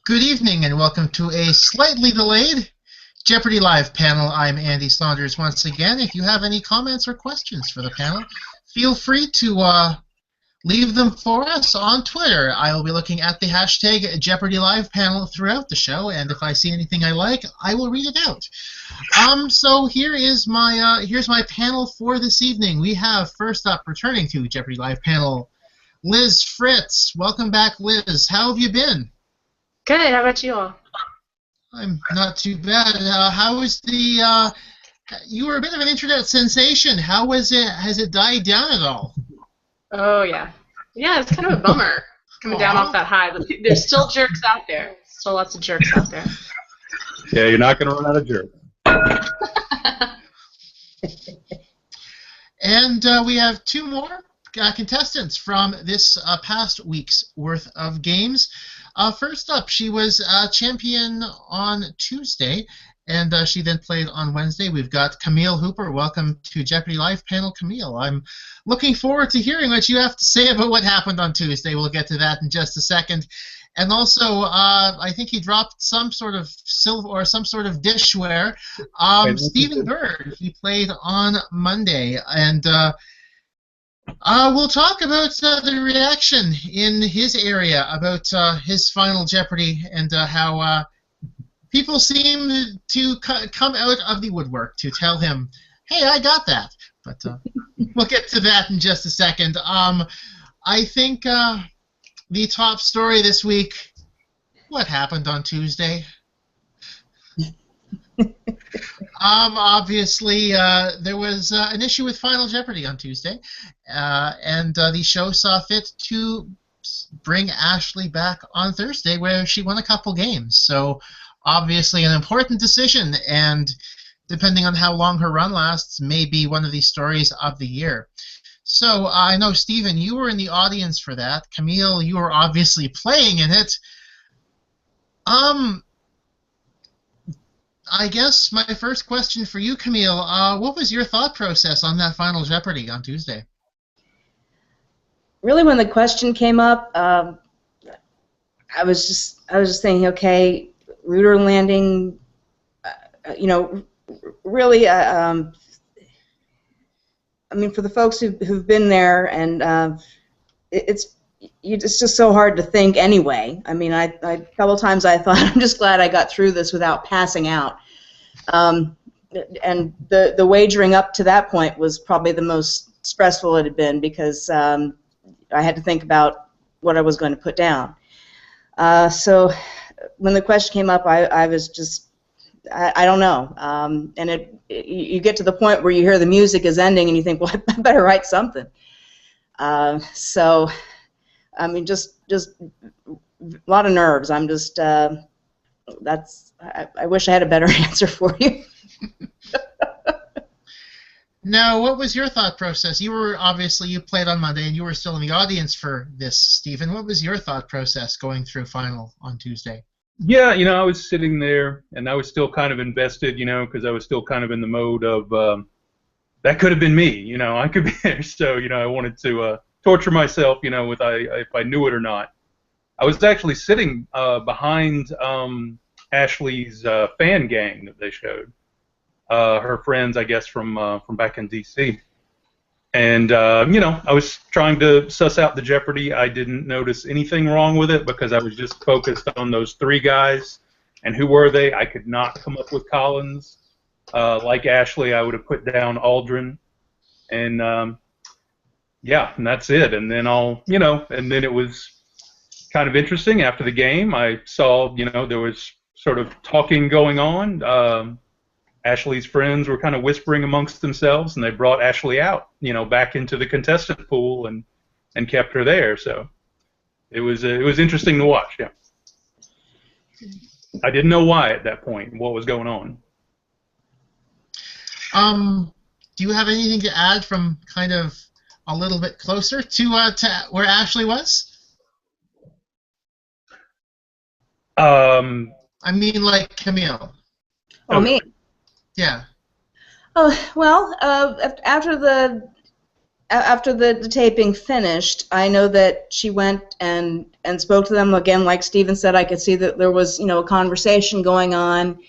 Good evening and welcome to a slightly delayed Jeopardy Live panel. I'm Andy Saunders once again. If you have any comments or questions for the panel, feel free to leave them for us on Twitter. I will be looking at the hashtag Jeopardy Live panel throughout the show, and if I see anything I like, I will read it out. So here's my panel for this evening. We have first up, returning to Jeopardy Live panel, Liz Fritz. Welcome back, Liz. How have you been? Good. How about you all? I'm not too bad. How was the? You were a bit of an internet sensation. How was it? Has it died down at all? Oh yeah, it's kind of a bummer coming down off that high. But there's still jerks out there. Still lots of jerks out there. Yeah, you're not going to run out of jerks. And we have two more contestants from this past week's worth of games. First up, she was champion on Tuesday, and she then played on Wednesday. We've got Camille Hooper. Welcome to Jeopardy Live panel, Camille. I'm looking forward to hearing what you have to say about what happened on Tuesday. We'll get to that in just a second. And also, I think he dropped some sort of silver or some sort of dishware. Stephen Bird, he played on Monday, and we'll talk about the reaction in his area about his final Jeopardy and how people seem to come out of the woodwork to tell him, hey, I got that. But we'll get to that in just a second. I think the top story this week, what happened on Tuesday? Obviously, there was an issue with Final Jeopardy on Tuesday, and the show saw fit to bring Ashley back on Thursday, where she won a couple games. So, obviously, an important decision, and depending on how long her run lasts, may be one of the stories of the year. So, I know, Stephen, you were in the audience for that. Camille, you were obviously playing in it. I guess my first question for you, Camille, what was your thought process on that Final Jeopardy on Tuesday? Really, when the question came up, I was just thinking, okay, Rooter landing, really, I mean, for the folks who've been there, and it's just so hard to think anyway. I mean, a couple of times I thought, I'm just glad I got through this without passing out. And the wagering up to that point was probably the most stressful it had been, because I had to think about what I was going to put down. So when the question came up, I was just, I don't know. And you get to the point where you hear the music is ending and you think, well, I better write something. So I mean, just a lot of nerves. I'm just, I wish I had a better answer for you. Now, what was your thought process? You played on Monday, and you were still in the audience for this, Stephen. What was your thought process going through Final on Tuesday? Yeah, I was sitting there, and I was still kind of invested, because I was still kind of in the mode of, that could have been me, I could be there. So, I wanted to torture myself, with if I knew it or not. I was actually sitting behind Ashley's fan gang that they showed. Her friends, I guess, from back in D.C. And I was trying to suss out the Jeopardy. I didn't notice anything wrong with it because I was just focused on those three guys. And who were they? I could not come up with Collins. Like Ashley, I would have put down Aldrin. And yeah, and that's it. And then and then it was kind of interesting. After the game, I saw, there was sort of talking going on. Ashley's friends were kind of whispering amongst themselves, and they brought Ashley out, back into the contestant pool and kept her there. So it was interesting to watch. Yeah, I didn't know why at that point, what was going on. Do you have anything to add from kind of a little bit closer to where Ashley was? I mean, like Camille. Oh, me? Yeah. Oh, well, after after the taping finished, I know that she went and spoke to them again. Like Steven said, I could see that there was, a conversation going on.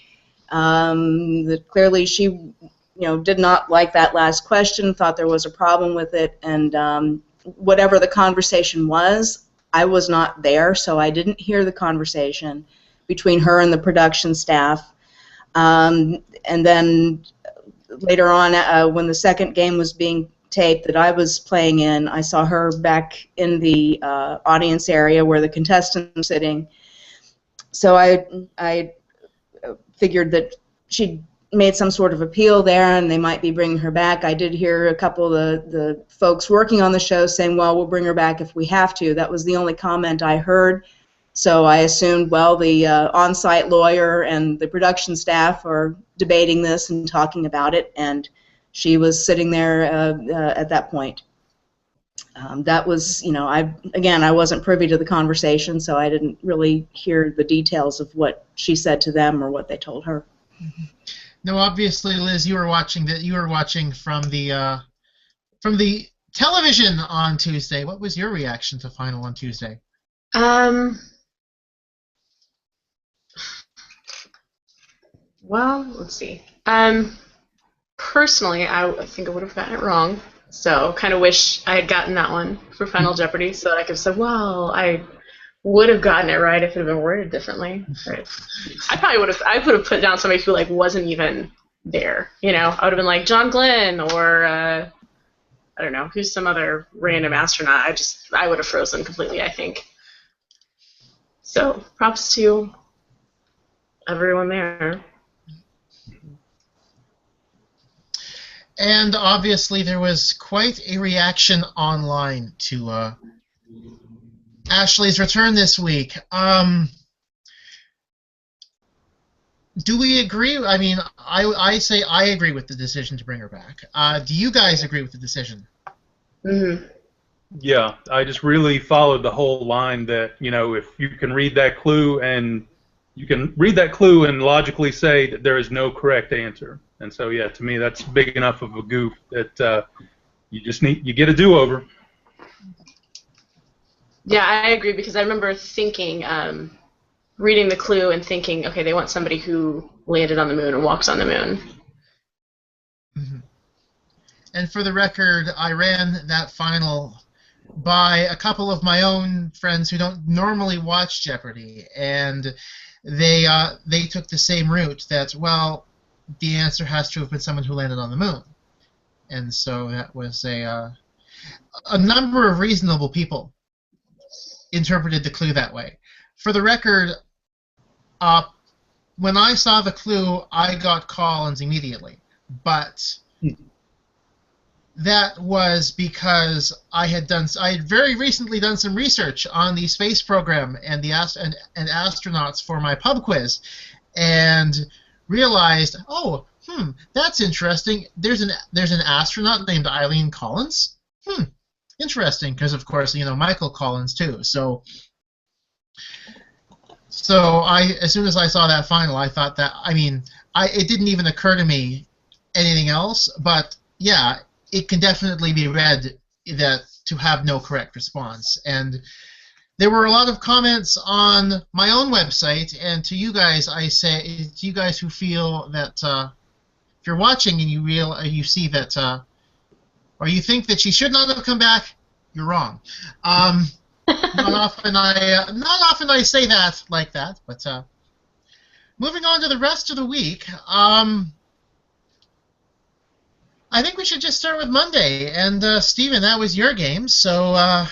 That clearly she, did not like that last question, thought there was a problem with it, and whatever the conversation was, I was not there, so I didn't hear the conversation between her and the production staff. And then later on, when the second game was being taped that I was playing in, I saw her back in the audience area where the contestants were sitting. So I figured that she'd made some sort of appeal there and they might be bringing her back. I did hear a couple of the folks working on the show saying, well, we'll bring her back if we have to. That was the only comment I heard. So I assumed, well, the on-site lawyer and the production staff are debating this and talking about it, and she was sitting there at that point. That was, I wasn't privy to the conversation, so I didn't really hear the details of what she said to them or what they told her. No, obviously, Liz, you were watching from the television on Tuesday. What was your reaction to Final on Tuesday? Well, let's see. Personally, I think I would have gotten it wrong. So, kind of wish I had gotten that one for Final Jeopardy, so that I could have said, well, I would have gotten it right if it had been worded differently. Right. I would have put down somebody who wasn't even there. I would have been like John Glenn or I don't know, who's some other random astronaut. I would have frozen completely, I think. So, props to everyone there. And obviously there was quite a reaction online to Ashley's return this week. Do we agree? I mean, I say I agree with the decision to bring her back. Do you guys agree with the decision? Mm-hmm. Yeah, I just really followed the whole line that, if you can read that clue and logically say that there is no correct answer. And so, yeah, to me, that's big enough of a goof that you get a do-over. Yeah, I agree, because I remember thinking, reading the clue and thinking, okay, they want somebody who landed on the moon and walks on the moon. Mm-hmm. And for the record, I ran that final by a couple of my own friends who don't normally watch Jeopardy, and they took the same route that, well, the answer has to have been someone who landed on the moon. And so that was a number of reasonable people interpreted the clue that way. For the record, when I saw the clue, I got Collins immediately. But that was because I had very recently done some research on the space program and the astronauts for my pub quiz, and realized, that's interesting. There's an astronaut named Eileen Collins. Interesting, because of course Michael Collins too. So as soon as I saw that final, I thought that it didn't even occur to me anything else. But yeah, it can definitely be read that to have no correct response. And there were a lot of comments on my own website, and to you guys, I say, to you guys who feel that if you're watching and you see that, or you think that she should not have come back, you're wrong. Not often I say that like that, but moving on to the rest of the week, I think we should just start with Monday. And Stephen, that was your game, so.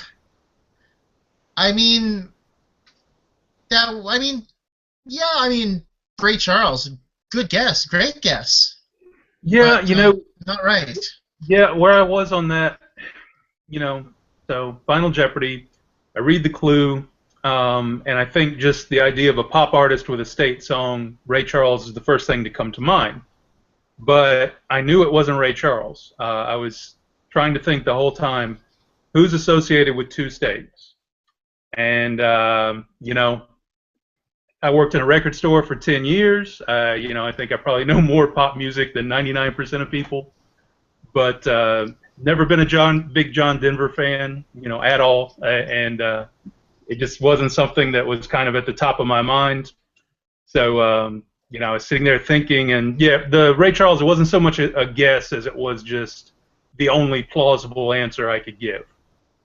Ray Charles, good guess, great guess. Yeah, but, not right. Yeah, where I was on that, so Final Jeopardy, I read the clue, and I think just the idea of a pop artist with a state song, Ray Charles is the first thing to come to mind. But I knew it wasn't Ray Charles. I was trying to think the whole time, who's associated with two states? And, I worked in a record store for 10 years. I think I probably know more pop music than 99% of people. But never been a big John Denver fan, at all, and it just wasn't something that was kind of at the top of my mind. So, I was sitting there thinking, and yeah, the Ray Charles, it wasn't so much a guess as it was just the only plausible answer I could give.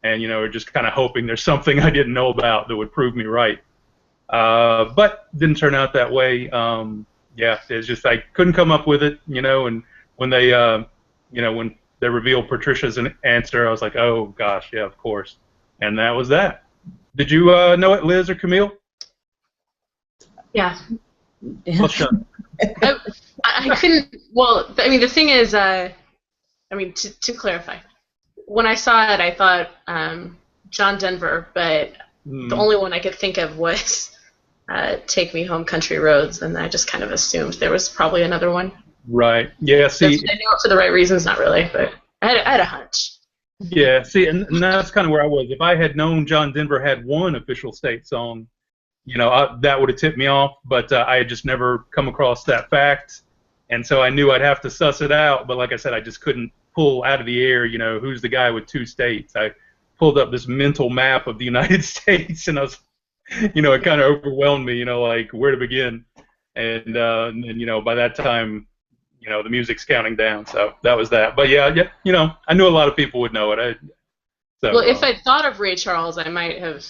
And, we're just kind of hoping there's something I didn't know about that would prove me right. But didn't turn out that way. Yeah, it's just I couldn't come up with it, and when they, when they revealed Patricia's answer, I was like, oh, gosh, yeah, of course. And that was that. Did you know it, Liz or Camille? Yeah. Well, shut up. I couldn't. Well, I mean, the thing is, to clarify, when I saw it, I thought John Denver, but the only one I could think of was "Take Me Home, Country Roads," and I just kind of assumed there was probably another one. Right. Yeah. See, I knew it for the right reasons, not really, but I had a hunch. Yeah. See, and that's kind of where I was. If I had known John Denver had one official state song, that would have tipped me off, but I had just never come across that fact, and so I knew I'd have to suss it out, but like I said, I just couldn't pull out of the air, who's the guy with 2 states. I pulled up this mental map of the United States, and I was, it kind of overwhelmed me, like where to begin, and by that time, the music's counting down, so that was that. But yeah, I knew a lot of people would know it. Well, if I'd thought of Ray Charles, I might have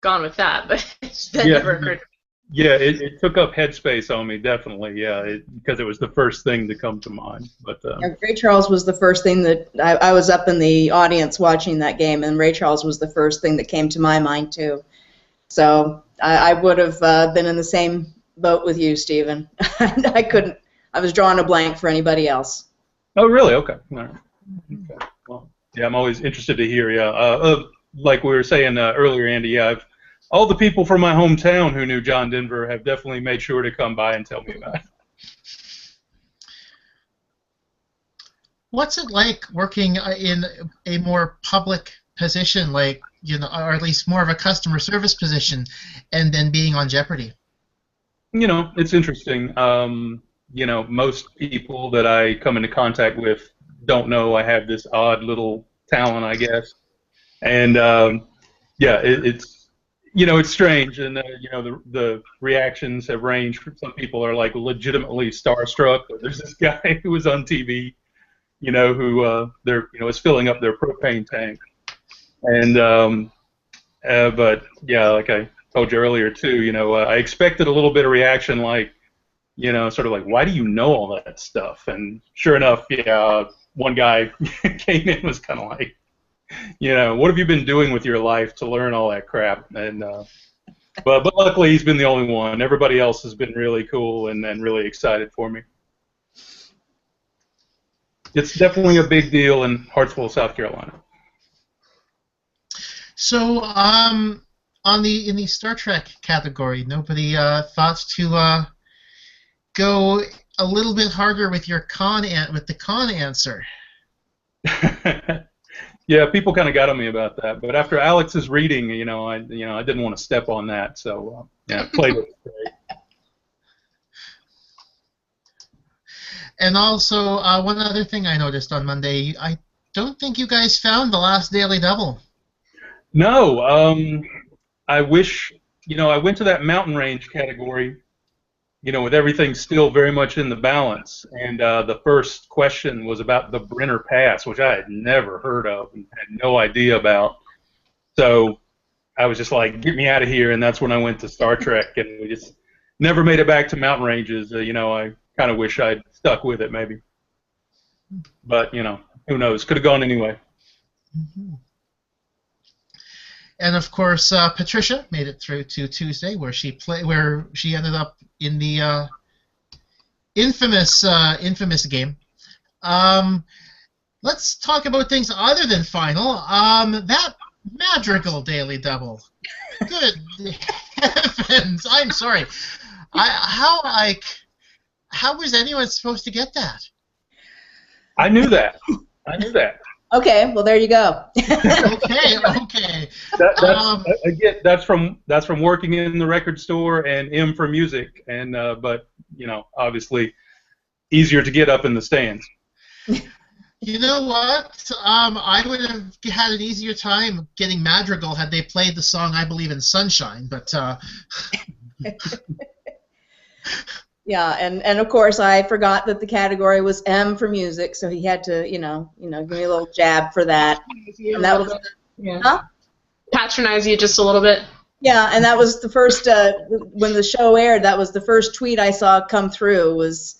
gone with that, but that never occurred to me. Yeah, it took up headspace on me, definitely, yeah, because it was the first thing to come to mind. But Ray Charles was the first thing that, I was up in the audience watching that game, and Ray Charles was the first thing that came to my mind, too. So I would have been in the same boat with you, Stephen. I was drawing a blank for anybody else. Oh, really? Okay. All right. Okay. Well, yeah, I'm always interested to hear, like we were saying earlier, Andy, yeah, all the people from my hometown who knew John Denver have definitely made sure to come by and tell me about it. What's it like working in a more public position, like, or at least more of a customer service position, and then being on Jeopardy? It's interesting. Most people that I come into contact with don't know I have this odd little talent, I guess. And, it's it's strange, and the reactions have ranged. Some people are like legitimately starstruck. There's this guy who was on TV, who is filling up their propane tank, and but yeah, like I told you earlier too, I expected a little bit of reaction, like sort of like, why do you know all that stuff? And sure enough, yeah, one guy came in, was kind of like, what have you been doing with your life to learn all that crap? And but luckily he's been the only one. Everybody else has been really cool and really excited for me. It's definitely a big deal in Hartsville, South Carolina. So, in the Star Trek category, nobody thought to go a little bit harder with your the con answer. Yeah, people kind of got on me about that, but after Alex's reading, I didn't want to step on that, so yeah, played it straight. And also, one other thing I noticed on Monday, I don't think you guys found the last Daily Double. No, I wish, I went to that mountain range category, with everything still very much in the balance. And the first question was about the Brenner Pass, which I had never heard of and had no idea about. So I was just like, get me out of here, and that's when I went to Star Trek, and we just never made it back to mountain ranges. I kind of wish I'd stuck with it maybe. But, who knows? Could have gone anyway. Mm-hmm. And of course, Patricia made it through to Tuesday, where she ended up in the infamous game. Let's talk about things other than final. That Madrigal Daily Double. Good heavens! I'm sorry. How was anyone supposed to get that? I knew that. Okay, well there you go. Okay. Again, that's from working in the record store, and M for music, and but obviously easier to get up in the stands. You know what? I would have had an easier time getting Madrigal had they played the song "I Believe in Sunshine." But Yeah, and of course I forgot that the category was M for music, so he had to, give me a little jab for that. You And a that little was, bit. Yeah. huh? Patronize you just a little bit. Yeah, and that was the first, when the show aired, that was the first tweet I saw come through was,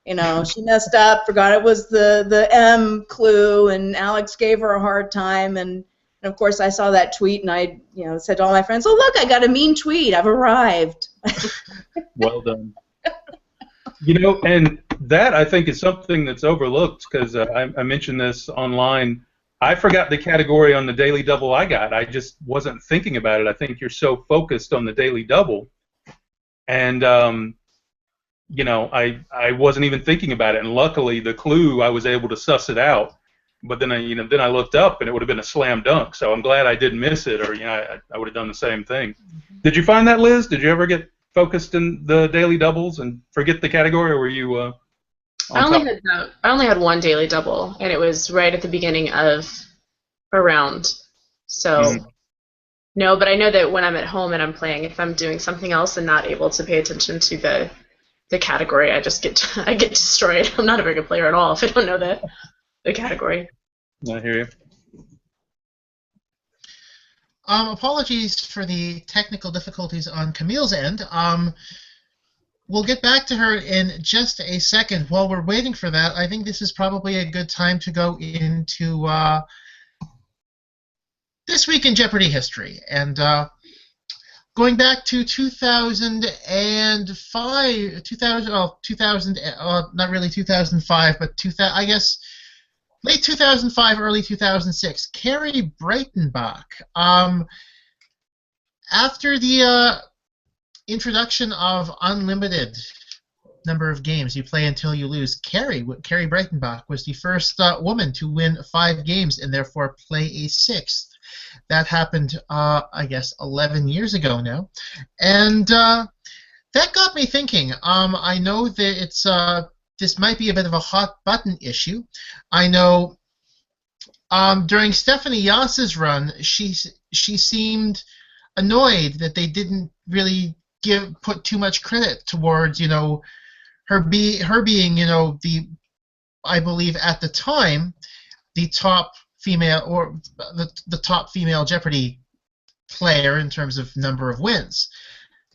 she messed up, forgot it was the M clue, and Alex gave her a hard time, and of course I saw that tweet, and I, said to all my friends, "Oh, look, I got a mean tweet, I've arrived." Well done. And that I think is something that's overlooked because I mentioned this online. I forgot the category on the Daily Double I got. I just wasn't thinking about it. I think you're so focused on the Daily Double, and I wasn't even thinking about it. And luckily, the clue I was able to suss it out. But then I looked up and it would have been a slam dunk. So I'm glad I didn't miss it, or I would have done the same thing. Did you find that, Liz? Did you ever get focused in the Daily Doubles and forget the category, or were you on top? I only had one daily double, and it was right at the beginning of a round. So no, but I know that when I'm at home and I'm playing, if I'm doing something else and not able to pay attention to the category, I just I get destroyed. I'm not a very good player at all if I don't know the category. I hear you. Apologies for the technical difficulties on Camille's end. We'll get back to her in just a second. While we're waiting for that, I think this is probably a good time to go into This Week in Jeopardy history. And going back to 2005, 2000, not really 2005, but I guess late 2005, early 2006, Carrie Breitenbach. After the introduction of unlimited number of games, you play until you lose, Carrie Breitenbach was the first woman to win 5 games and therefore play a 6th. That happened, I guess, 11 years ago now. And that got me thinking. I know that this might be a bit of a hot button issue. I know during Stephanie Yass's run, she seemed annoyed that they didn't really put too much credit towards her being I believe at the time the top female or the top female Jeopardy player in terms of number of wins.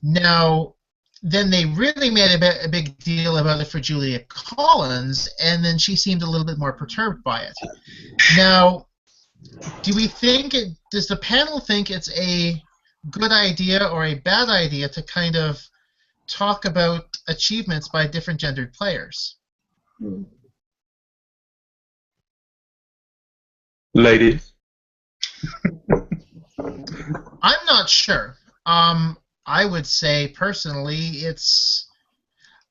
Now, then they really made a big deal about it for Julia Collins, and then she seemed a little bit more perturbed by it. Now, does the panel think it's a good idea or a bad idea to kind of talk about achievements by different gendered players? Ladies. I'm not sure. I would say personally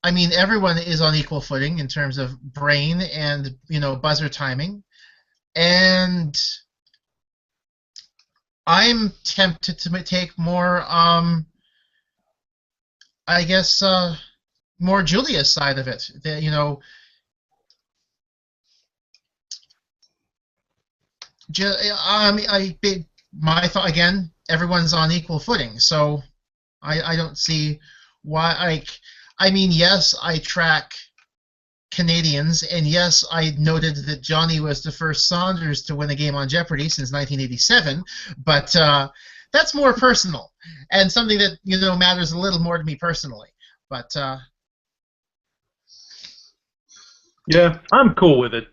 everyone is on equal footing in terms of brain and buzzer timing, and I'm tempted to take more I guess more Julia's side of it. My thought again, everyone's on equal footing, so I don't see why. Yes, I track Canadians, and yes, I noted that Johnny was the first Saunders to win a game on Jeopardy since 1987, but that's more personal and something that matters a little more to me personally. But yeah, I'm cool with it.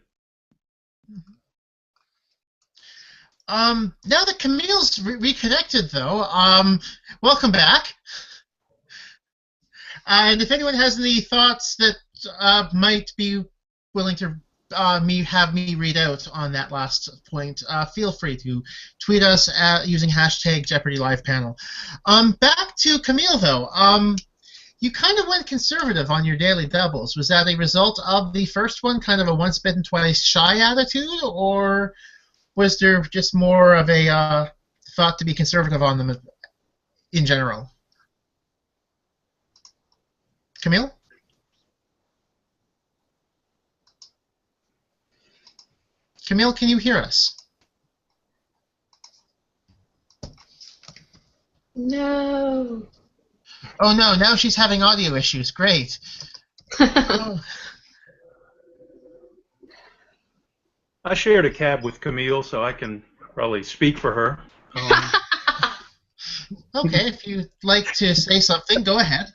Now that Camille's reconnected, though, welcome back. And if anyone has any thoughts that might be willing to have me read out on that last point, feel free to tweet us using hashtag Jeopardy Live Panel. Back to Camille, though. You kind of went conservative on your daily doubles. Was that a result of the first one, kind of a once bitten, twice shy attitude, or was there just more of a thought to be conservative on them in general? Camille? Camille, can you hear us? No. Oh no, now she's having audio issues. Great. Oh. I shared a cab with Camille, so I can probably speak for her. Okay, if you'd like to say something, go ahead.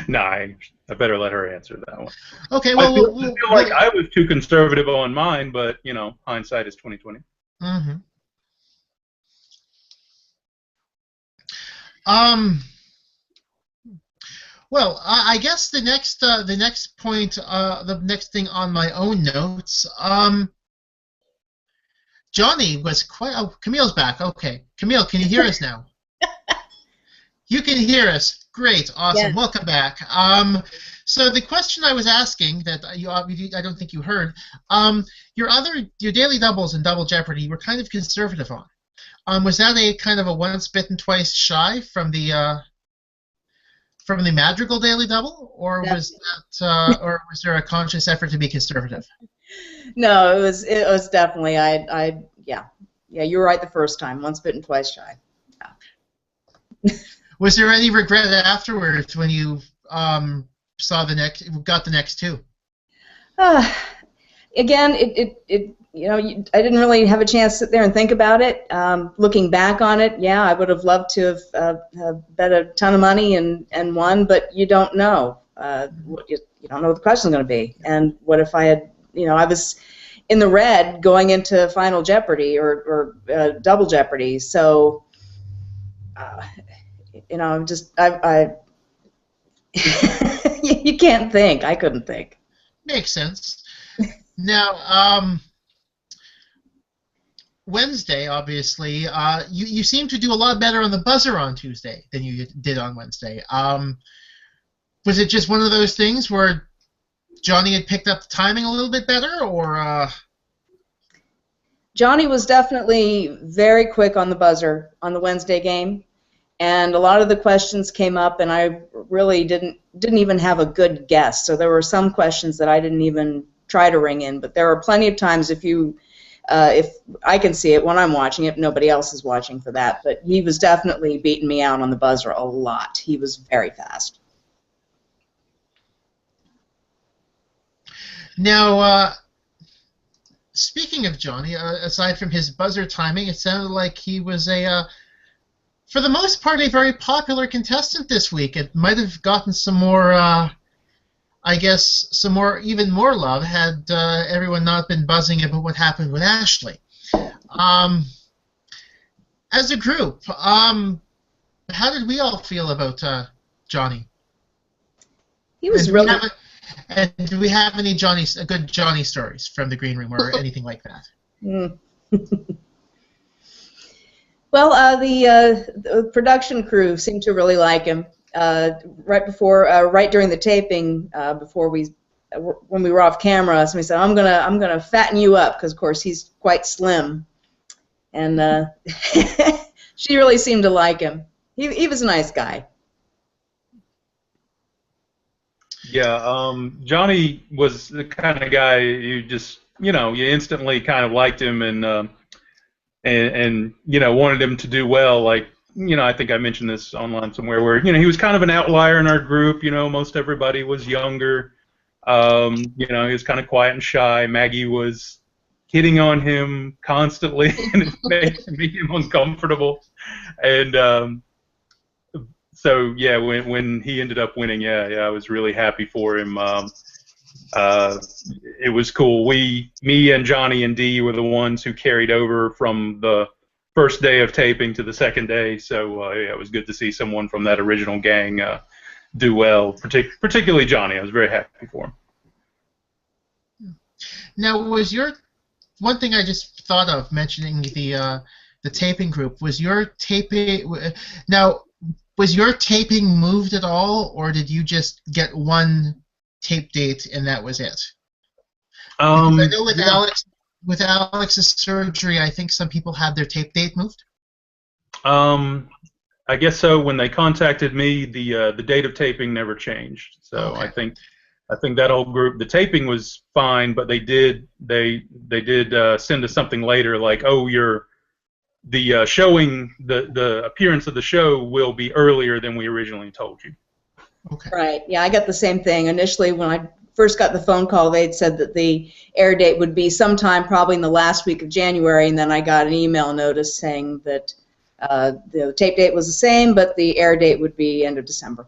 Nah, I better let her answer that one. Okay, I well, feel like I was too conservative on mine, but hindsight is 20/20. Mm-hmm. Um. Well, I guess the next point, the next thing on my own notes, Johnny was quite. Oh, Camille's back. Okay, Camille, can you hear us now? You can hear us. Great, awesome. Yeah. Welcome back. So the question I was asking that I don't think you heard, your daily doubles and Double Jeopardy you were kind of conservative on. Was that a kind of a once bitten twice shy from the Madrigal Daily Double, or was there a conscious effort to be conservative? No, it was definitely yeah, you were right the first time. Once bitten, twice shy. Yeah. Was there any regret afterwards when you got the next two? Again, I didn't really have a chance to sit there and think about it. Looking back on it, yeah, I would have loved to have bet a ton of money and won, but you don't know. You don't know what the question's going to be. And what if I had, I was in the red going into Final Jeopardy or Double Jeopardy, so I you can't think. I couldn't think. Makes sense. Now, Wednesday, obviously, you seem to do a lot better on the buzzer on Tuesday than you did on Wednesday. Was it just one of those things where Johnny had picked up the timing a little bit better, or? Johnny was definitely very quick on the buzzer on the Wednesday game, and a lot of the questions came up, and I really didn't even have a good guess. So there were some questions that I didn't even try to ring in, but there are plenty of times if I can see it when I'm watching it, nobody else is watching for that, but he was definitely beating me out on the buzzer a lot. He was very fast. Now, speaking of Johnny, aside from his buzzer timing, it sounded like he was for the most part, a very popular contestant this week. It might have gotten some more, even more love had everyone not been buzzing about what happened with Ashley. As a group, how did we all feel about Johnny? He was really. And do we have any good Johnny stories from the green room or anything like that? Well, the production crew seemed to really like him. Right during the taping, when we were off camera, somebody said, "I'm gonna fatten you up," because of course he's quite slim, and she really seemed to like him. He was a nice guy. Yeah, Johnny was the kind of guy you just, you instantly kind of liked him and wanted him to do well. Like, I think I mentioned this online somewhere where, he was kind of an outlier in our group. Most everybody was younger. He was kind of quiet and shy. Maggie was hitting on him constantly, and it made him uncomfortable. And so yeah, when he ended up winning, yeah, I was really happy for him. It was cool. Me and Johnny and Dee were the ones who carried over from the first day of taping to the second day. So yeah, it was good to see someone from that original gang do well. Particularly Johnny. I was very happy for him. Now, one thing I just thought of mentioning the taping group was your taping. Now, was your taping moved at all, or did you just get one tape date and that was it? I know with Alex's surgery, I think some people had their tape date moved. I guess so. When they contacted me, the date of taping never changed. So Okay. I think I think that whole group, the taping was fine, but they did send us something later like, oh, the showing, the appearance of the show will be earlier than we originally told you. Okay. Right. Yeah, I got the same thing. Initially, when I first got the phone call, they'd said that the air date would be sometime probably in the last week of January, and then I got an email notice saying that the tape date was the same, but the air date would be end of December.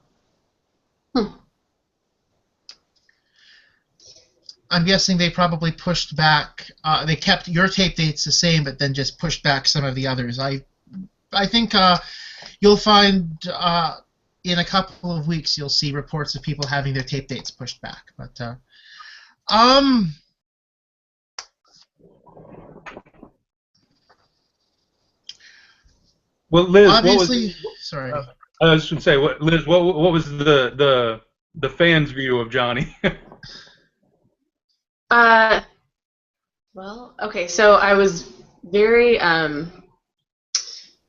I'm guessing they probably pushed back. They kept your tape dates the same, but then just pushed back some of the others. I think you'll find in a couple of weeks you'll see reports of people having their tape dates pushed back. But well, Liz, obviously, sorry. I was going to say, Liz, what was the fans' view of Johnny? Well, okay, so I was very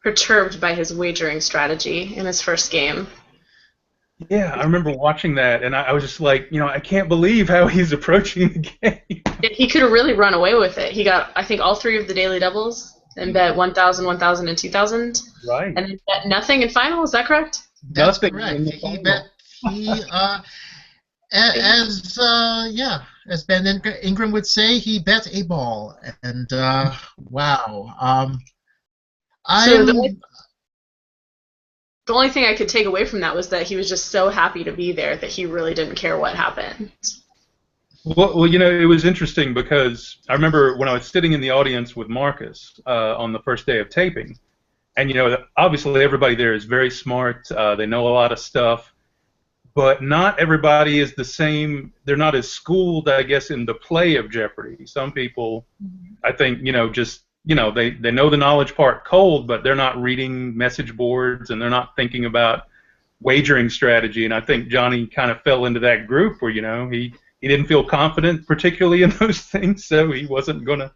perturbed by his wagering strategy in his first game. Yeah, I remember watching that, and I was just like, I can't believe how he's approaching the game. He could have really run away with it. He got, I think, all 3 of the daily doubles and bet 1,000, 1,000, and 2,000. Right. And then bet nothing in final. Is that correct? That's Nothing correct. in the He final. bet as Ben Ingram would say, he bet a ball, and wow. So the only thing I could take away from that was that he was just so happy to be there that he really didn't care what happened. Well, it was interesting because I remember when I was sitting in the audience with Marcus on the first day of taping, and obviously everybody there is very smart. They know a lot of stuff. But not everybody is the same. They're not as schooled, I guess, in the play of Jeopardy. Some people, I think, they know the knowledge part cold, but they're not reading message boards and they're not thinking about wagering strategy. And I think Johnny kind of fell into that group where, he didn't feel confident particularly in those things, so he wasn't gonna.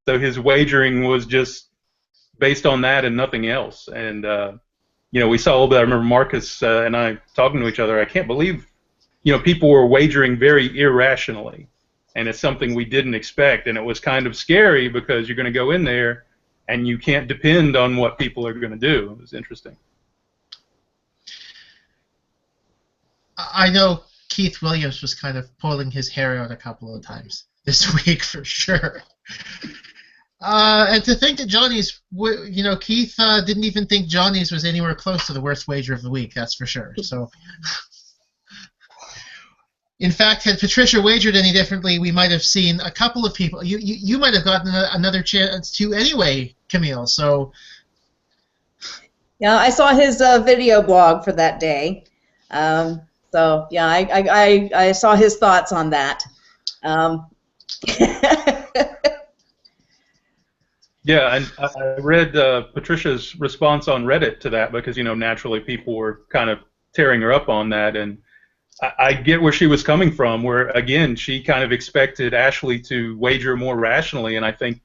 So his wagering was just based on that and nothing else. And we saw a little bit. I remember Marcus and I talking to each other. I can't believe, people were wagering very irrationally, and it's something we didn't expect. And it was kind of scary because you're going to go in there, and you can't depend on what people are going to do. It was interesting. I know Keith Williams was kind of pulling his hair out a couple of times this week for sure. And to think that Johnny's, Keith didn't even think Johnny's was anywhere close to the worst wager of the week, that's for sure. So, in fact, had Patricia wagered any differently, we might have seen a couple of people. You might have gotten another chance to anyway, Camille. So, yeah, I saw his video blog for that day. So yeah, I saw his thoughts on that. Yeah, and I read Patricia's response on Reddit to that because, naturally people were kind of tearing her up on that, and I get where she was coming from, where, again, she kind of expected Ashley to wager more rationally, and I think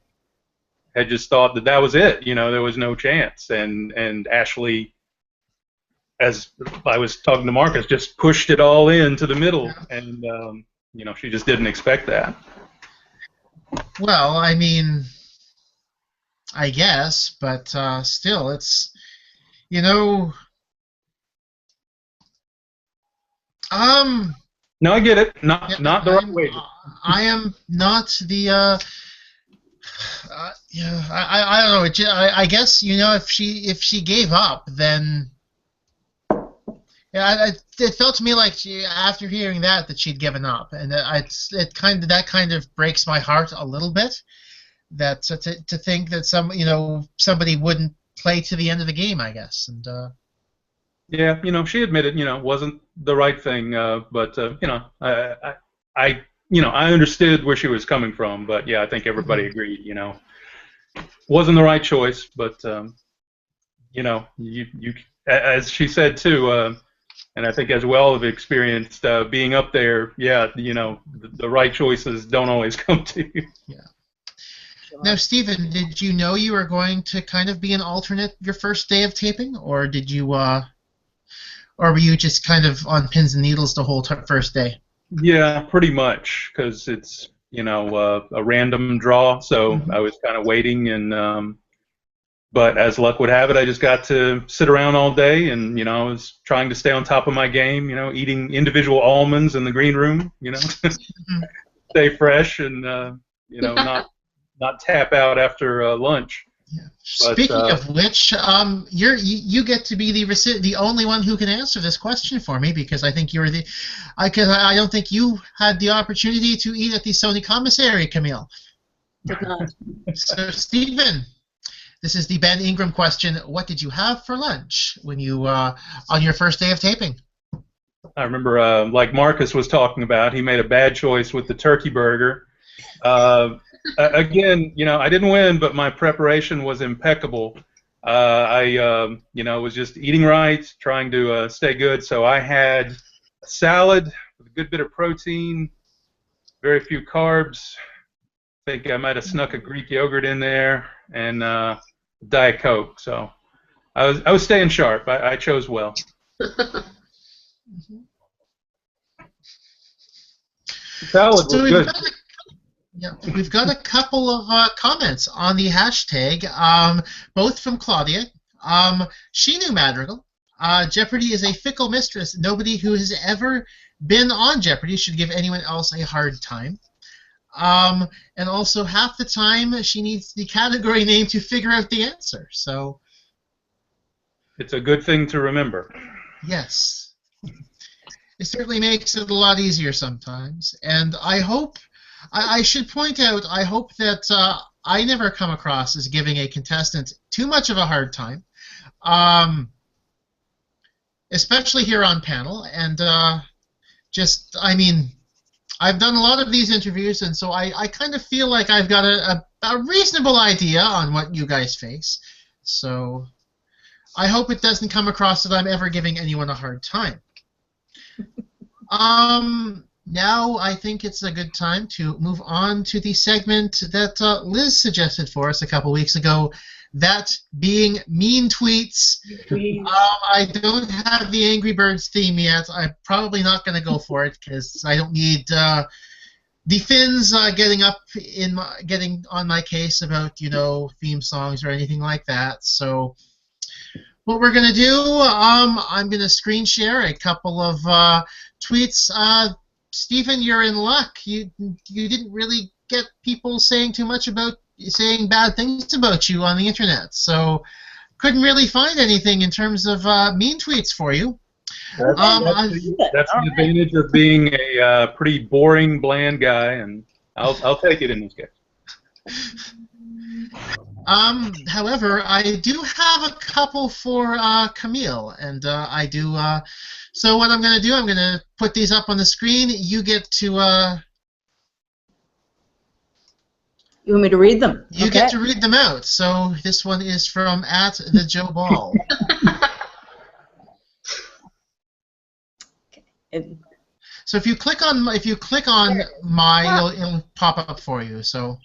had just thought that was it, there was no chance, and Ashley, as I was talking to Marcus, just pushed it all into the middle, and, she just didn't expect that. Well, I mean, I guess, but still, it's, No, I get it. Not the right wager. I am not the. I don't know. I guess if she gave up, then. Yeah, it felt to me like after hearing that she'd given up, and that kind of breaks my heart a little bit. That to think that somebody wouldn't play to the end of the game, I guess, and. Yeah, she admitted, wasn't the right thing, but I understood where she was coming from, but yeah, I think everybody agreed, wasn't the right choice, but you as she said too, and I think as we all have experienced being up there, yeah, the right choices don't always come to you. Yeah. Now, Stephen, did you know you were going to kind of be an alternate your first day of taping, or did you? Or were you just kind of on pins and needles the whole first day? Yeah, pretty much, because it's a random draw. So I was kind of waiting, and but as luck would have it, I just got to sit around all day, and I was trying to stay on top of my game. Eating individual almonds in the green room. Stay fresh and not tap out after lunch. Yeah. But, Speaking of which, you get to be the only one who can answer this question for me, because I think you're I don't think you had the opportunity to eat at the Sony commissary, Camille. Did not. So, Stephen, this is the Ben Ingram question. What did you have for lunch when you on your first day of taping? I remember, like Marcus was talking about, he made a bad choice with the turkey burger. Again, I didn't win, but my preparation was impeccable. I was just eating right, trying to stay good. So I had a salad with a good bit of protein, very few carbs. I think I might have snuck a Greek yogurt in there, and Diet Coke. So I was staying sharp. I chose well. Salad was good. We've got a couple of comments on the hashtag, both from Claudia. She knew Madrigal. Jeopardy is a fickle mistress. Nobody who has ever been on Jeopardy should give anyone else a hard time. And also, half the time, she needs the category name to figure out the answer. So, it's a good thing to remember. Yes. It certainly makes it a lot easier sometimes. And I hope, I should point out, I hope that I never come across as giving a contestant too much of a hard time, especially here on panel. And I've done a lot of these interviews, and so I kind of feel like I've got a reasonable idea on what you guys face. So I hope it doesn't come across that I'm ever giving anyone a hard time. Now I think it's a good time to move on to the segment that Liz suggested for us a couple weeks ago, that being mean tweets. I don't have the Angry Birds theme yet. I'm probably not going to go for it because I don't need the Finns getting on my case about theme songs or anything like that. So what we're going to do, I'm going to screen share a couple of tweets. Stephen, you're in luck. You didn't really get people saying bad things about you on the internet, so couldn't really find anything in terms of mean tweets for you. That's the advantage of being a pretty boring, bland guy, and I'll take it in this case. However, I do have a couple for Camille, and I do. So what I'm going to do, I'm going to put these up on the screen. You get to. You want me to read them? You get to read them out. So this one is from @theJoeBall. So if you click on my, it'll pop up for you. So.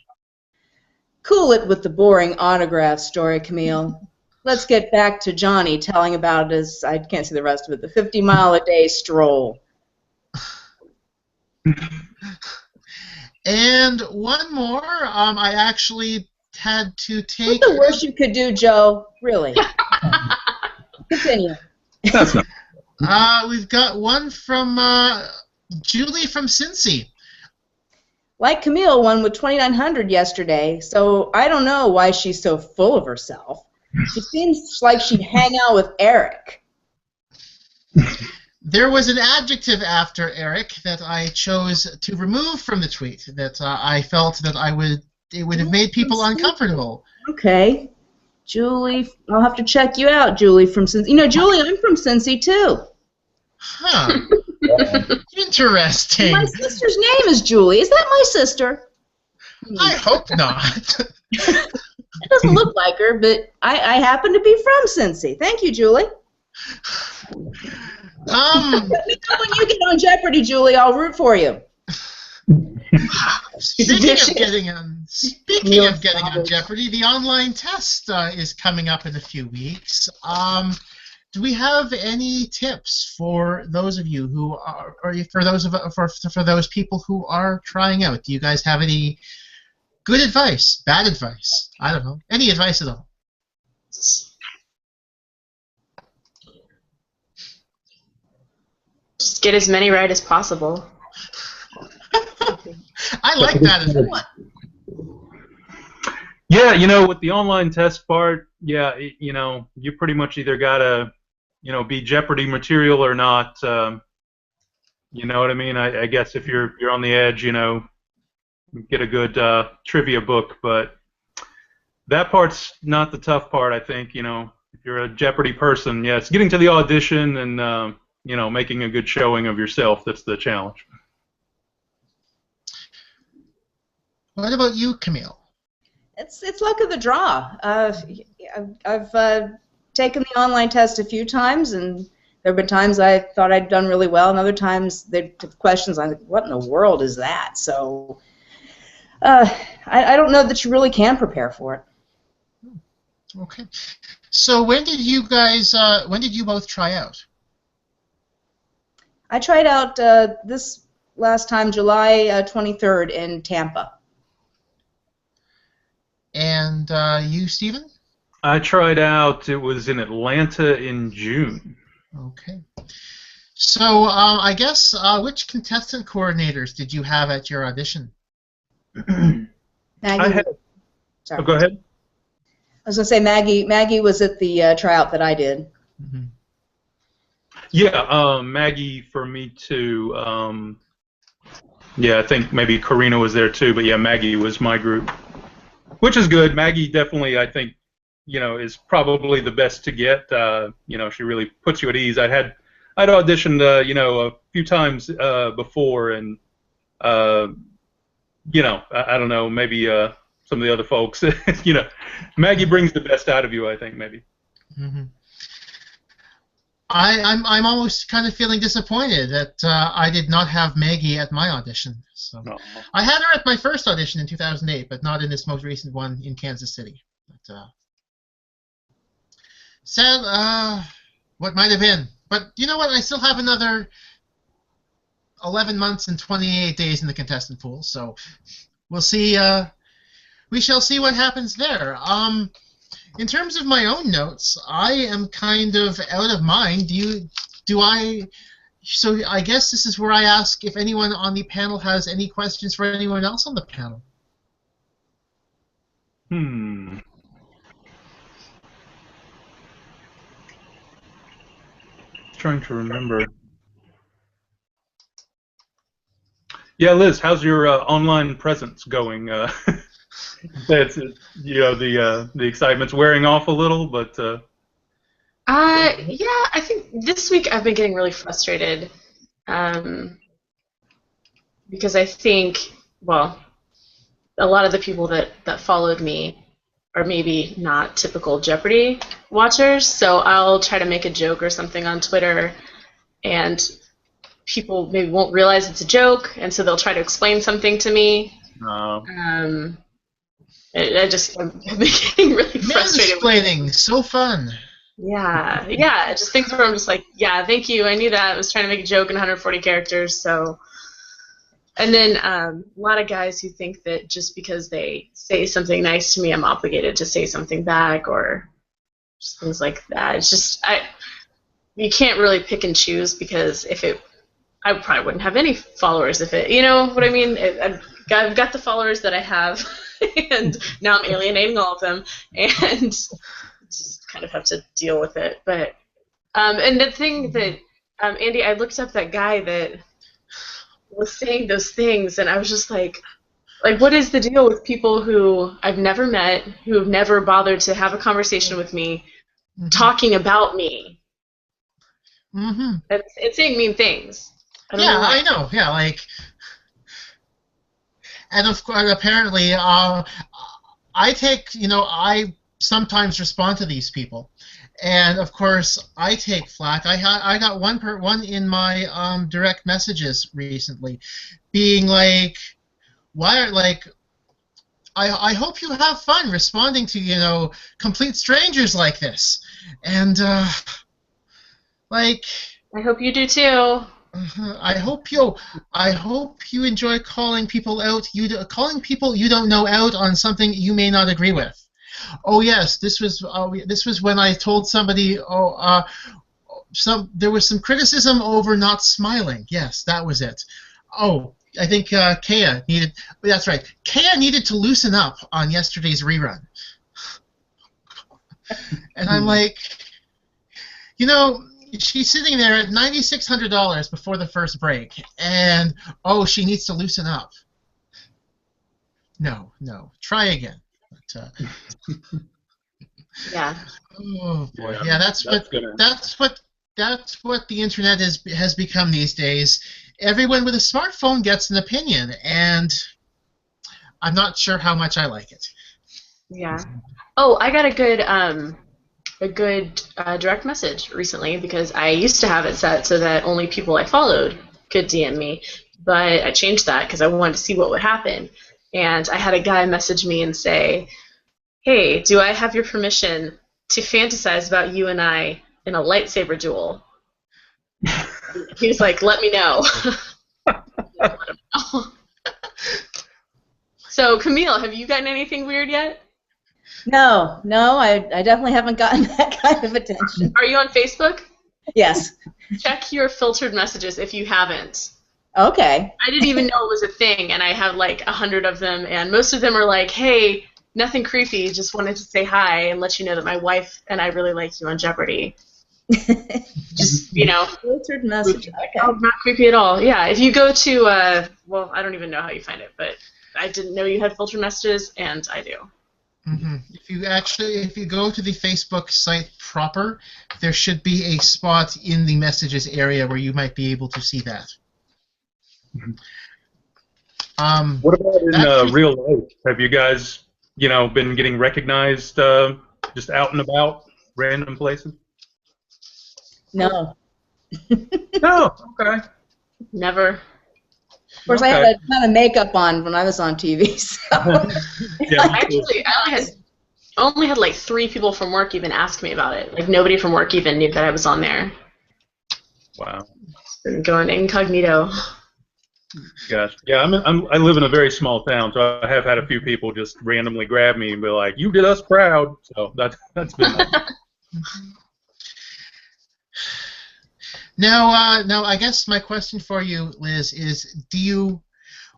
Cool it with the boring autograph story, Camille. Let's get back to Johnny telling about his, I can't see the rest of it, the 50-mile-a-day stroll. And one more, I actually had to take... What's the worst you could do, Joe? Really? Continue. We've got one from Julie from Cincy. Like Camille won with 2,900 yesterday, so I don't know why she's so full of herself. She seems like she'd hang out with Eric. There was an adjective after Eric that I chose to remove from the tweet that I felt that it would have made people uncomfortable. Okay. Julie, I'll have to check you out, Julie from Cincy. Julie, I'm from Cincy, too. Huh. Interesting. My sister's name is Julie. Is that my sister? I hope not. It doesn't look like her, but I happen to be from Cincy. Thank you, Julie. Let me know when you get on Jeopardy, Julie. I'll root for you. Speaking of getting on Jeopardy, the online test is coming up in a few weeks. do we have any tips for those of you who are, or for those people who are trying out? Do you guys have any good advice, bad advice? I don't know, any advice at all? Just get as many right as possible. I like that as well. Yeah, you know, with the online test part, yeah, you know, you pretty much either gotta, you know, be Jeopardy material or not. You know what I mean? I guess if you're on the edge, you know, get a good trivia book, but that part's not the tough part. I think, you know, if you're a Jeopardy person, yeah, it's getting to the audition and you know, making a good showing of yourself. That's the challenge. What about you, Camille? It's luck of the draw. I've taken the online test a few times, and there have been times I thought I'd done really well, and other times the questions I'm like, what in the world is that? So I don't know that you really can prepare for it. Okay. So when did you both try out? I tried out this last time, July 23rd in Tampa. And you, Stephen? I tried out. It was in Atlanta in June. Okay. So I guess which contestant coordinators did you have at your audition? Maggie. Oh, go ahead. I was going to say Maggie was at the tryout that I did. Mm-hmm. Yeah, Maggie for me too. Yeah, I think maybe Karina was there too, but yeah, Maggie was my group, which is good. Maggie definitely, I think, you know, is probably the best to get. You know, she really puts you at ease. I'd auditioned, you know, a few times before, and you know, I don't know, maybe some of the other folks, you know, Maggie brings the best out of you, I think, maybe. Mm-hmm. I'm almost kind of feeling disappointed that I did not have Maggie at my audition. So No. I had her at my first audition in 2008, but not in this most recent one in Kansas City. But sad, what might have been. But you know what? I still have another 11 months and 28 days in the contestant pool, so we'll see. We shall see what happens there. In terms of my own notes, I am kind of out of mind. So I guess this is where I ask if anyone on the panel has any questions for anyone else on the panel. Trying to remember. Yeah, Liz, how's your online presence going? It's, you know, the excitement's wearing off a little, but. Yeah, I think this week I've been getting really frustrated because I think, well, a lot of the people that followed me are maybe not typical Jeopardy watchers, so I'll try to make a joke or something on Twitter, and people maybe won't realize it's a joke, and so they'll try to explain something to me. I'm getting really frustrated. Mansplaining, so fun. Yeah, just things where I'm just like, yeah, thank you, I knew that. I was trying to make a joke in 140 characters, so. And then a lot of guys who think that just because they say something nice to me, I'm obligated to say something back, or just things like that. It's just, you can't really pick and choose, because I probably wouldn't have any followers if it, you know what I mean? I've got the followers that I have, and now I'm alienating all of them, and just kind of have to deal with it. But and the thing that Andy, I looked up that guy that was saying those things, and I was just like, what is the deal with people who I've never met, who have never bothered to have a conversation with me, talking about me? Mm-hmm. It's saying mean things. I know. Yeah, like, and of course, apparently, I sometimes respond to these people, and of course, I take flack. I got one in my direct messages recently, being like, I hope you have fun responding to complete strangers like this, and Like, I hope you do too. I hope you enjoy calling people out. Calling people you don't know out on something you may not agree with. Oh yes, this was when I told somebody. There was some criticism over not smiling. Yes, that was it. Oh, I think Kea needed. That's right. Kea needed to loosen up on yesterday's rerun. And I'm like, you know, she's sitting there at $9,600 before the first break, and oh, she needs to loosen up. No, try again. But, Yeah. oh boy, Yeah, yeah, that's what the internet has become these days. Everyone with a smartphone gets an opinion, and I'm not sure how much I like it. Yeah. Oh, I got a good direct message recently because I used to have it set so that only people I followed could DM me, but I changed that because I wanted to see what would happen. And I had a guy message me and say, "Hey, do I have your permission to fantasize about you and I in a lightsaber duel?" He was like, "Let me know." Let him know. So, Camille, have you gotten anything weird yet? No, I definitely haven't gotten that kind of attention. Are you on Facebook? Yes. Check your filtered messages if you haven't. Okay. I didn't even know it was a thing, and I have like 100 of them, and most of them are like, "Hey, nothing creepy, just wanted to say hi and let you know that my wife and I really like you on Jeopardy." Just, Filtered message. Okay. oh, not creepy at all. Yeah, if you go to, well, I don't even know how you find it, but I didn't know you had filtered messages, and I do. Mm-hmm. If you go to the Facebook site proper, there should be a spot in the messages area where you might be able to see that. What about in real life? Have you guys, been getting recognized just out and about, random places? No. No. Okay. Never. Of course, I had a ton of makeup on when I was on TV. So. Yeah. Actually, I only had like 3 people from work even ask me about it. Like nobody from work even knew that I was on there. Wow. Been going incognito. Gosh. Yeah, I live in a very small town, so I have had a few people just randomly grab me and be like, "You did us proud." So that's been nice. Now, I guess my question for you, Liz, is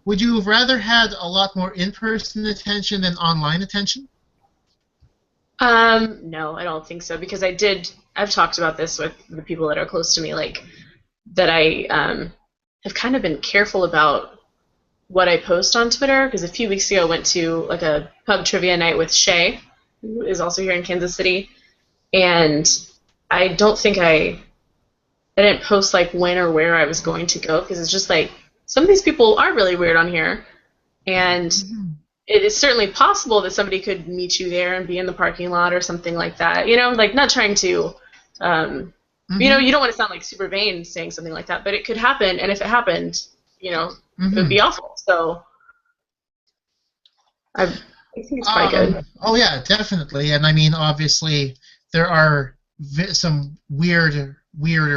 would you have rather had a lot more in-person attention than online attention? No, I don't think so because I've talked about this with the people that are close to me, like that I have kind of been careful about what I post on Twitter because a few weeks ago I went to like a pub trivia night with Shay, who is also here in Kansas City, and I don't think I didn't post like when or where I was going to go because it's just like some of these people are really weird on here, and it is certainly possible that somebody could meet you there and be in the parking lot or something like that. Like not trying to, you don't want to sound like super vain saying something like that, but it could happen, and if it happened, it would be awful. So I think it's probably good. Oh yeah, definitely. And I mean, obviously, there are some weirder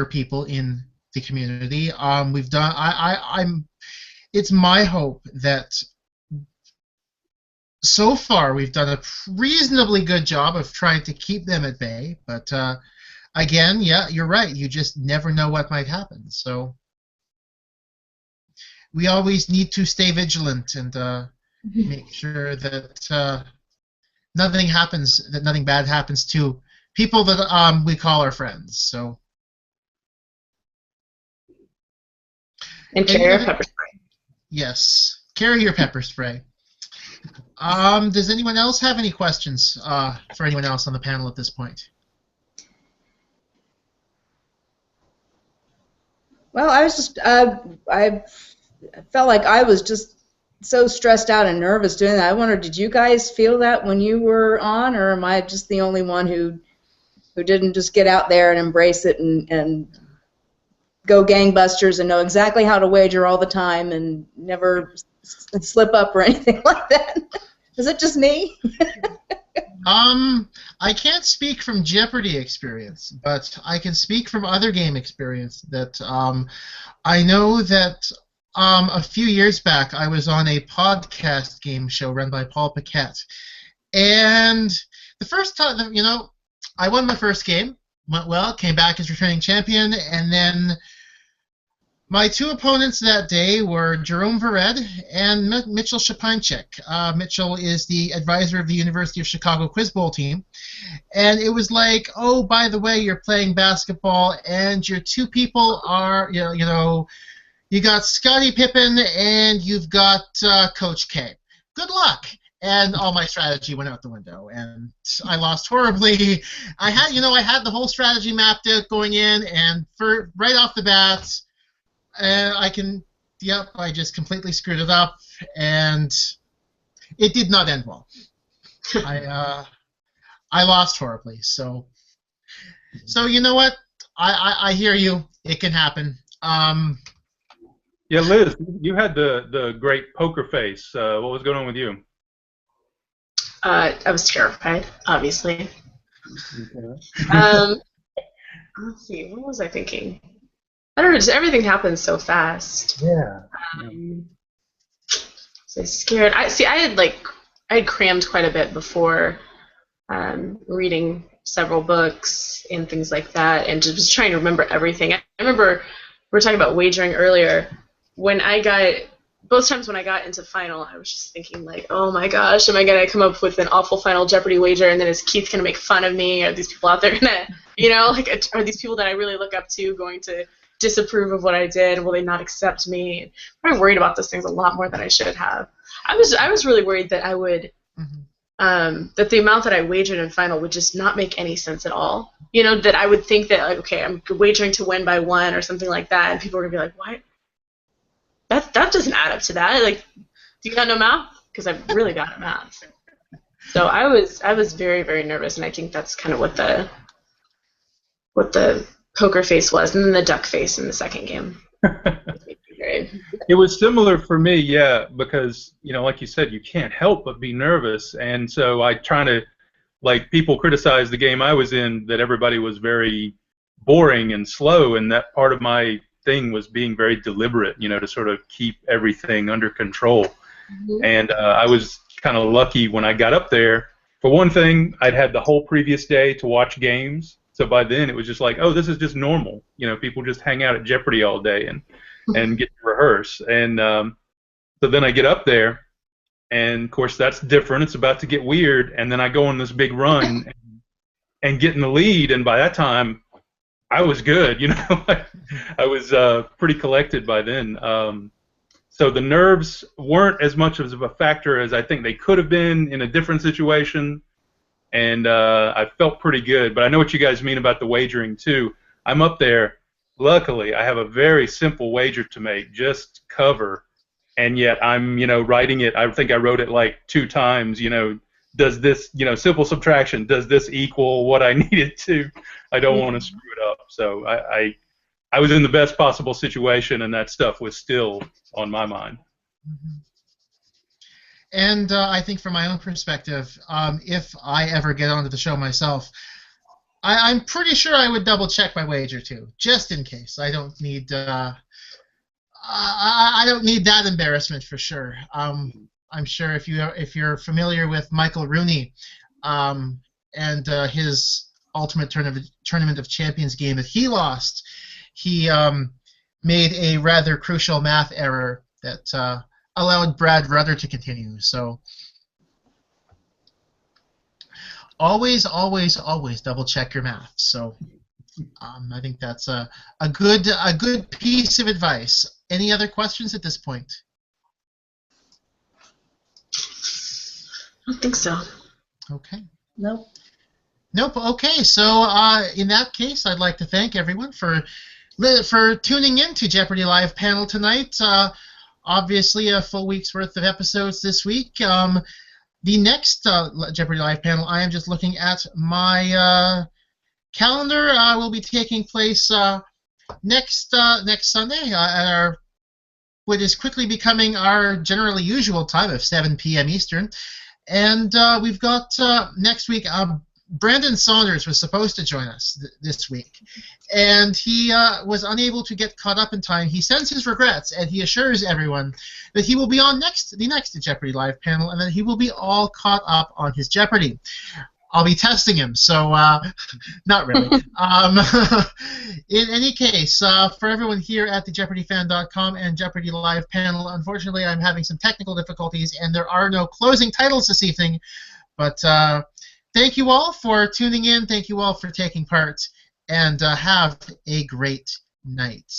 people in the community. We've done. I'm. It's my hope that so far we've done a reasonably good job of trying to keep them at bay. But again, yeah, you're right. You just never know what might happen. So we always need to stay vigilant and make sure that nothing happens, that nothing bad happens to people that we call our friends. So. And carry your pepper spray. Yes, carry your pepper spray. Does anyone else have any questions for anyone else on the panel at this point? Well, I was just, I felt like I was just so stressed out and nervous doing that. I wonder, did you guys feel that when you were on, or am I just the only one who didn't just get out there and embrace it and go gangbusters and know exactly how to wager all the time and never slip up or anything like that? Is it just me? I can't speak from Jeopardy experience, but I can speak from other game experience. That I know that a few years back I was on a podcast game show run by Paul Paquette, and the first time, I won my first game, went well, came back as returning champion, and then my two opponents that day were Jerome Vered and Mitchell Shapanchik. Mitchell is the advisor of the University of Chicago Quiz Bowl team. And it was like, oh, by the way, you're playing basketball, and your two people are, you got Scottie Pippen and you've got Coach K. Good luck. And all my strategy went out the window, and I lost horribly. I had the whole strategy mapped out going in, and right off the bat, I just completely screwed it up, and it did not end well. I lost horribly. So you know what? I hear you. It can happen. Yeah, Liz, you had the great poker face. What was going on with you? I was terrified, obviously. Okay. Let's see, what was I thinking? I don't know, just everything happens so fast. Yeah. So I was scared. I had crammed quite a bit before reading several books and things like that, and just was trying to remember everything. I remember we were talking about wagering earlier. Both times when I got into final, I was just thinking like, oh my gosh, am I gonna come up with an awful Final Jeopardy wager, and then is Keith gonna make fun of me? Are these people out there gonna, are these people that I really look up to going to disapprove of what I did? Will they not accept me? I'm worried about those things a lot more than I should have. I was really worried that I would, that the amount that I wagered in final would just not make any sense at all. That I would think that like, okay, I'm wagering to win by 1 or something like that, and people are gonna be like, what? That doesn't add up to that. Like, do you got no math? Because I've really got no math. So I was very, very nervous, and I think that's kind of what the poker face was, and then the duck face in the second game. It was similar for me, yeah, because like you said, you can't help but be nervous, and so I try to, like, people criticize the game I was in that everybody was very boring and slow, and that part of my thing was being very deliberate, to sort of keep everything under control. Mm-hmm. And I was kind of lucky when I got up there. For one thing, I'd had the whole previous day to watch games, so by then it was just like, oh, this is just normal. People just hang out at Jeopardy all day and get to rehearse. And so then I get up there, and of course that's different. It's about to get weird, and then I go on this big run and get in the lead, and by that time I was good, I was pretty collected by then. So the nerves weren't as much of a factor as I think they could have been in a different situation, and I felt pretty good. But I know what you guys mean about the wagering too. I'm up there. Luckily, I have a very simple wager to make, just cover, and yet I'm, writing it. I think I wrote it like 2 times. Does this, simple subtraction, does this equal what I needed to? I don't want to screw it up. So I was in the best possible situation, and that stuff was still on my mind. Mm-hmm. And I think from my own perspective, if I ever get onto the show myself, I'm pretty sure I would double check my wager too, just in case. I don't need I don't need that embarrassment for sure. I'm sure if you're familiar with Michael Rooney and his Ultimate Tournament of Champions game that he lost, he made a rather crucial math error that allowed Brad Rudder to continue. So always double check your math. So I think that's a good piece of advice. Any other questions at this point? I don't think so. Okay. Nope. Okay, so in that case, I'd like to thank everyone for tuning in to Jeopardy Live panel tonight. Obviously, a full week's worth of episodes this week. The next Jeopardy Live panel, I am just looking at my calendar, will be taking place next Sunday at what is quickly becoming our generally usual time of 7 p.m. Eastern. And we've got next week, Brandon Saunders was supposed to join us this week, and he was unable to get caught up in time. He sends his regrets, and he assures everyone that he will be on the next Jeopardy live panel, and that he will be all caught up on his Jeopardy. I'll be testing him, so not really. In any case, for everyone here at the JeopardyFan.com and Jeopardy Live panel, unfortunately, I'm having some technical difficulties, and there are no closing titles this evening. But thank you all for tuning in. Thank you all for taking part, and have a great night.